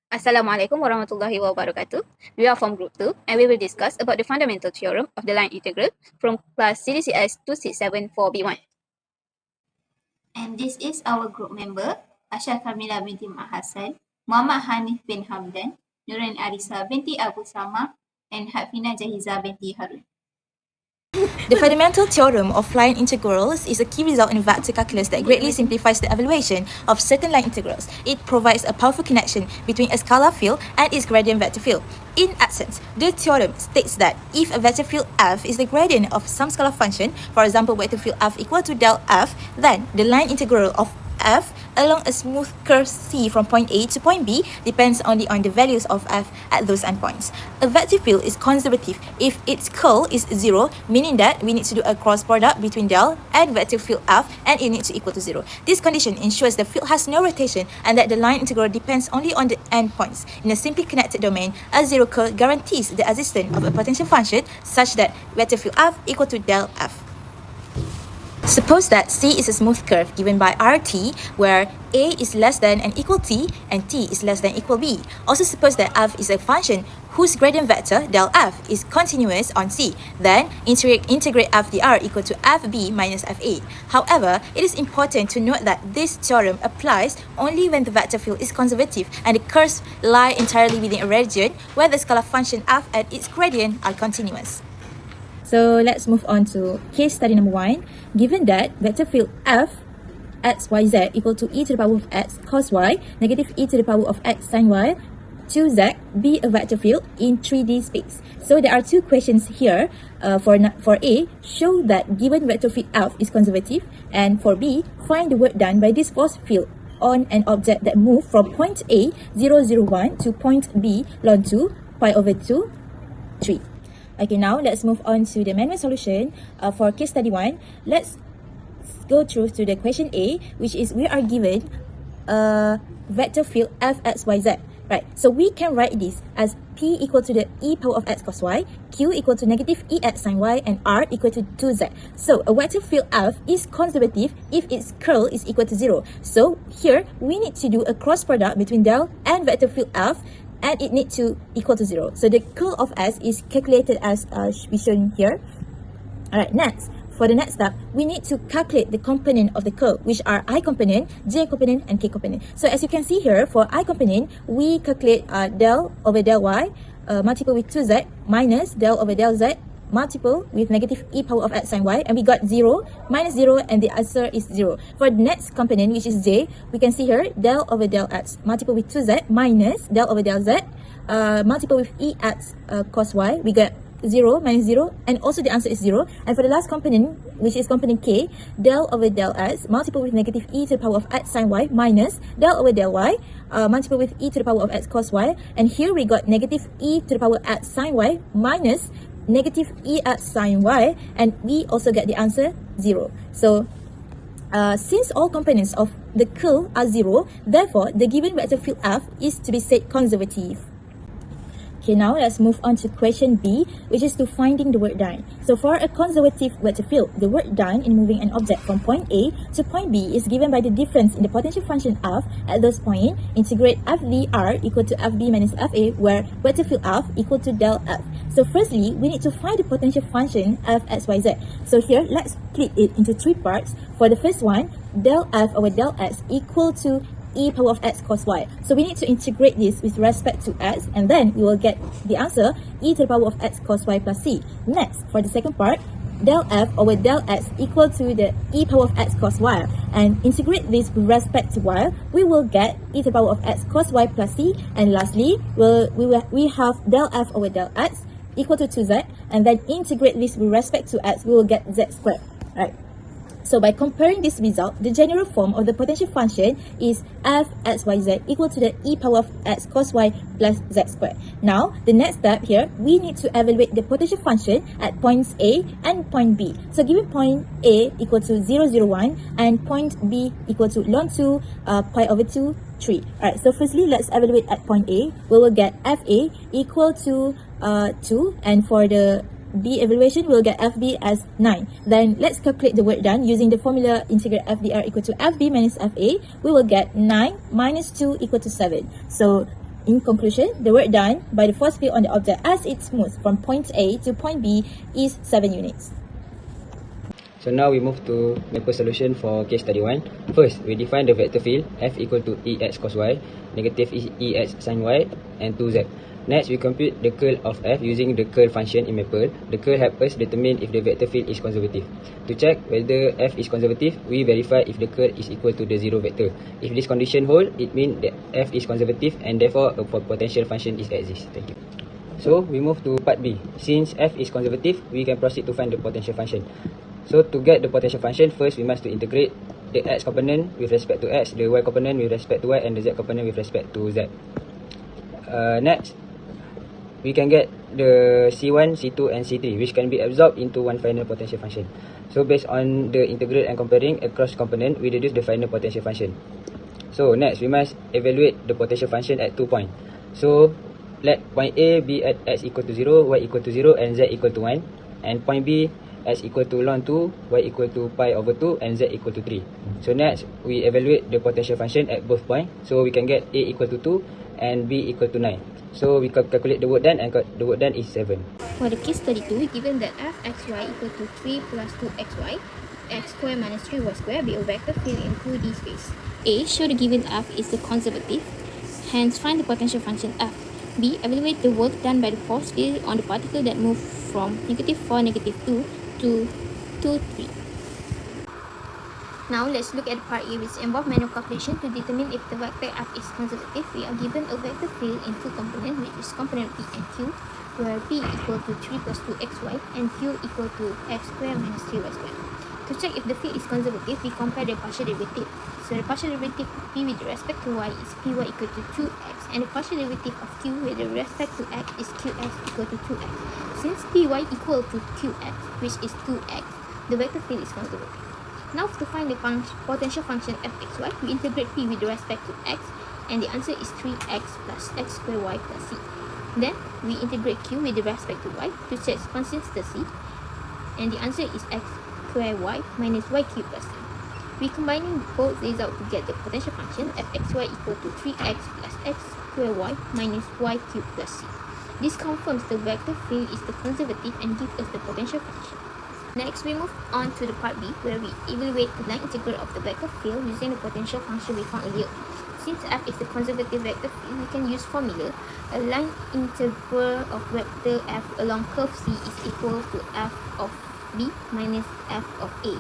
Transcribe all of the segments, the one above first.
Assalamualaikum warahmatullahi wabarakatuh. We are from Group 2 and we will discuss about the fundamental theorem of the line integral from class CDCS 2674B1. And this is our group member, Asha Kamila binti Mak Hassan, Muhammad Hanif bin Hamdan, Nuran Arisa binti Abu Sama, and Hafina Jahiza binti Harun. The fundamental theorem of line integrals is a key result in vector calculus that greatly simplifies the evaluation of certain line integrals. It provides a powerful connection between a scalar field and its gradient vector field. In essence, the theorem states that if a vector field f is the gradient of some scalar function, for example, vector field f equal to del f, then the line integral of f along a smooth curve C from point A to point B depends only on the values of f at those endpoints. A vector field is conservative if its curl is 0, meaning that we need to do a cross product between del and vector field f and it needs to equal to 0. This condition ensures the field has no rotation and that the line integral depends only on the endpoints. In a simply connected domain, a zero curl guarantees the existence of a potential function such that vector field f equal to del f. Suppose that C is a smooth curve given by RT where A is less than and equal T and T is less than equal B. Also suppose that f is a function whose gradient vector del f is continuous on C. Then integrate f dr equal to fb minus f8. However, it is important to note that this theorem applies only when the vector field is conservative and the curves lie entirely within a region where the scalar function f and its gradient are continuous. So let's move on to case study number 1. Given that vector field f x, y, z equal to e to the power of x cos y negative e to the power of x sin y to z be a vector field in 3D space. So there are two questions here. For A, show that given vector field f is conservative, and for B, find the work done by this force field on an object that moved from point A 0, 0, 1 to point B ln 2 pi over 2 3. Okay, now let's move on to the manual solution for case study 1. Let's go through to the question A, which is we are given a vector field f x y z. Right, so we can write this as P equal to the e power of x cos y, Q equal to negative e x sin y, and R equal to 2z. So a vector field f is conservative if its curl is equal to 0. So here we need to do a cross product between del and vector field f, and it needs to equal to 0. So the curl of S is calculated as we shown here. Alright, next, for the next step, we need to calculate the component of the curl, which are I component, J component, and K component. So as you can see here, for I component, we calculate del over del Y multiple with 2Z minus del over del Z multiple with negative e power of x sin y, and we got 0 minus 0, and the answer is 0. For the next component, which is j, we can see here del over del x multiple with 2z minus del over del z multiple with ex cos y, we got 0 minus 0, and also the answer is 0. And for the last component, which is component k, del over del x multiple with negative e to the power of x sin y minus del over del y multiple with e to the power of x cos y, and here we got negative e to the power x sin y minus negative e x sin y, and we also get the answer 0. So since all components of the curl are 0, therefore the given vector field f is to be said conservative. Okay, now let's move on to question B, which is to finding the work done. So for a conservative vector field, the work done in moving an object from point A to point B is given by the difference in the potential function f at those points. Integrate f dr equal to fb minus fa, where vector field f equal to del f. So firstly, we need to find the potential function f x, y, z. So here, let's split it into 3 parts. For the first one, del f over del x equal to e power of x cos y. So we need to integrate this with respect to x, and then we will get the answer e to the power of x cos y plus c. Next, for the second part, del f over del x equal to the e power of x cos y, and integrate this with respect to y, we will get e to the power of x cos y plus c. And lastly, we have del f over del x equal to 2z, and then integrate this with respect to x, we will get z squared. Right. So by comparing this result, the general form of the potential function is f x y z equal to the e power of x cos y plus z squared. Now, the next step here, we need to evaluate the potential function at points A and point B. So given point A equal to 0, 0, 1 and point B equal to ln 2 pi over 2, 3. Alright, so firstly, let's evaluate at point A. We will get fa equal to 2, and for the B evaluation, we'll get FB as 9. Then let's calculate the work done using the formula integrate FDR equal to FB minus FA. We will get 9 minus 2 equal to 7. So In conclusion, the work done by the force field on the object as it moves from point A to point B is 7 units. So now we move to maple solution for case study 1. First, we define the vector field F equal to Ex cos y, negative Ex sin y, and 2z. Next, we compute the curl of F using the curl function in maple. The curl helps us determine if the vector field is conservative. To check whether F is conservative, we verify if the curl is equal to the zero vector. If this condition holds, it means that F is conservative and therefore a potential function is exists. Thank you. So we move to part B. Since F is conservative, we can proceed to find the potential function. So to get the potential function, first we must to integrate the x component with respect to x, the y component with respect to y, and the z component with respect to z. Next, we can get the C1, C2, and C3, which can be absorbed into one final potential function. So based on the integral and comparing across component, we deduce the final potential function. So next, we must evaluate the potential function at 2 points. So let point A be at x equal to 0, y equal to 0, and z equal to 1. And point B x equal to ln 2, y equal to pi over 2, and z equal to 3. So next, we evaluate the potential function at both points. So we can get A equal to 2 and B equal to 9. So we calculate the work done, and the work done is 7. For the case study 2, given that fxy equal to 3 plus 2xy, x squared minus 3y squared be a vector field in 2D space. A. Show the given f is the conservative, hence find the potential function f. B. Evaluate the work done by the force field on the particle that moved from -4, -2 to 2, 3. Now let's look at part A, which involves manual calculation to determine if the vector f is conservative. We are given a vector field in two components, which is component P and Q, where P equal to 3 plus 2xy and Q equal to x squared minus 3y squared. To check if the field is conservative, we compare the partial derivative. So the partial derivative of P with respect to y is Py equal to 2x, and the partial derivative of Q with respect to x is Qx equal to 2x. Since Py equal to Qx, which is 2x, the vector field is conservative. Now to find the potential function fxy, we integrate P with respect to x, and the answer is 3x plus x squared y plus c. Then we integrate Q with respect to y to check consistency, and the answer is x squared y minus y cubed plus c. We combining both results to get the potential function fxy equal to 3x plus x squared y minus y cubed plus c. This confirms the vector field is the conservative and gives us the potential function. Next, we move on to the part B, where we evaluate the line integral of the vector field using the potential function we found earlier. Since f is the conservative vector field, we can use formula. A line integral of vector f along curve C is equal to f of b minus f of a.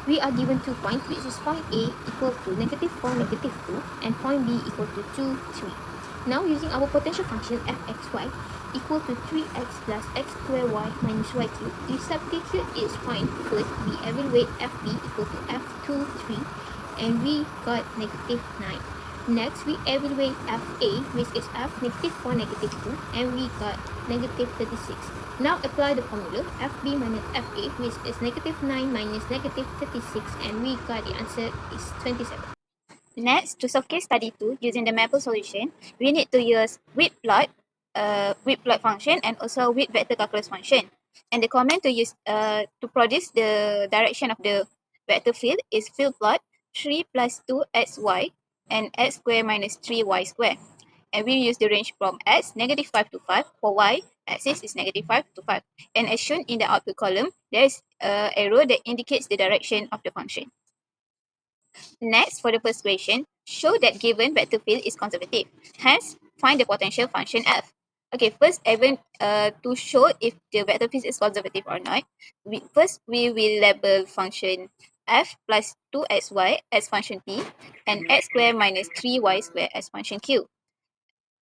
We are given 2 points, which is point A equal to -4, -2, and point B equal to 2, 3. Now, using our potential function fxy equal to 3x plus x squared y minus y cubed, we substitute its point first. We evaluate fb equal to f2, 3, and we got -9. Next, we evaluate fa, which is f-4, -2, and we got -36. Now apply the formula fb minus fa, which is -9 minus -36, and we got the answer is 27. Next, to solve case study 2 using the maple solution, we need to use width plot function, and also width vector calculus function. And the command to use to produce the direction of the vector field is field plot 3 plus 2xy and x squared minus 3y squared. And we use the range from x -5 to 5. For y, axis is -5 to 5. And as shown in the output column, there is an arrow that indicates the direction of the function. Next, for the first question, show that given vector field is conservative. Hence, find the potential function f. Okay, first, even to show if the vector field is conservative or not, we will label function f plus 2xy as function p, and x squared minus 3y squared as function q.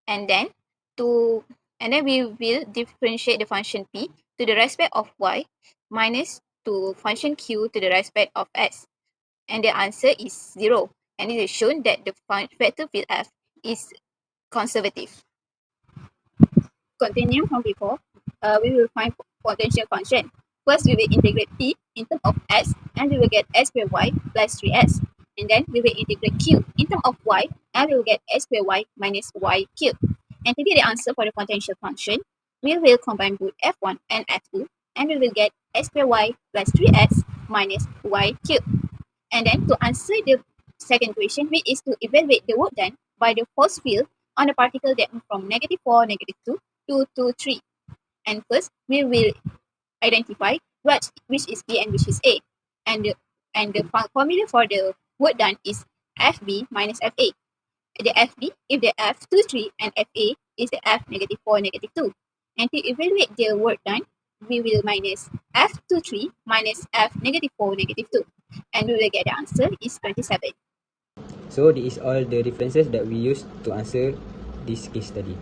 And then we will differentiate the function p to the respect of y minus to function q to the respect of x. And the answer is 0. And it is shown that the vector field f is conservative. Continuing from before, we will find potential function. First, we will integrate p in terms of x, and we will get x squared y plus 3x. And then we will integrate q in terms of y, and we will get x squared y minus y cubed. And to get the answer for the potential function, we will combine both f1 and f2, and we will get x squared y plus 3x minus y cubed. And then to answer the second question, which is to evaluate the work done by the force field on a particle that moves from -4, -2 to 2, 3. And first, we will identify which is B and which is A. And the formula for the work done is FB minus FA. The FB if the F23 and FA is the F-4, -2. And to evaluate the work done, we will minus F23 minus F-4, -2. And we will get the answer is 27. So this is all the references that we used to answer this case study.